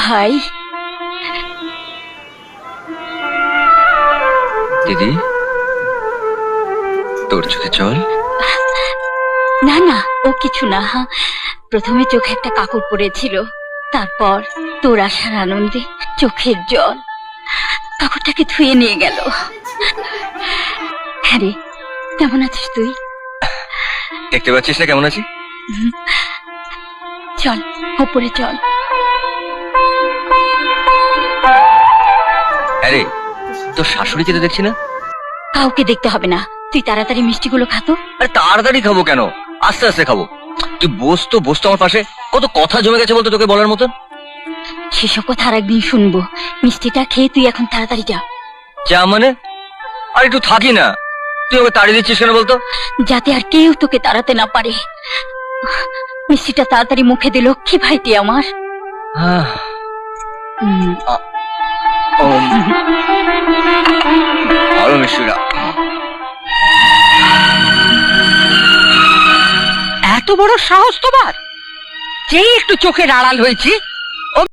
ভাই। দিদি, তোর চোখে জল? না না, ও কিছু না। প্রথমে চোখে একটা কাপড় পড়েছিল, তারপর তোর আসার আনন্দে চোখের জল। কাপড়টাকে ধুয়ে নিয়ে গেল। হ্যাঁ রে, কেমন আছিস তুই? দেখতে পাচ্ছিস না কেমন আছি? চল ওপরে চল। আরে, তোর শাশুড়িকে তো দেখছি না। কাউকে দেখতে হবে না, তুই তাড়াতাড়ি মিষ্টিগুলো খাতো। আরে তাড়াতাড়ি খাবো কেন, আস্তে আস্তে খাবো। তুই বস তো আমার পাশে। কত কথা জমে গেছে বলতো তোকে বলার মতন। সেসব কথা আর একদিন শুনবো। মিষ্টিটা খেয়ে তুই এখন তাড়াতাড়ি যা। যা মানে? আর একটু থাকি না, তুই ওকে তাড়িয়ে দিচ্ছিস কেন বলতো? যাতে আর কেউ তোকে তাড়াতে না পারে। মিষ্টিটা তাড়াতাড়ি মুখে দে লক্ষ্মী ভাইটি আমার। ভালো মিষ্টিটা। এত বড় সাহস তোমার! যেই একটু চোখের আড়াল হয়েছে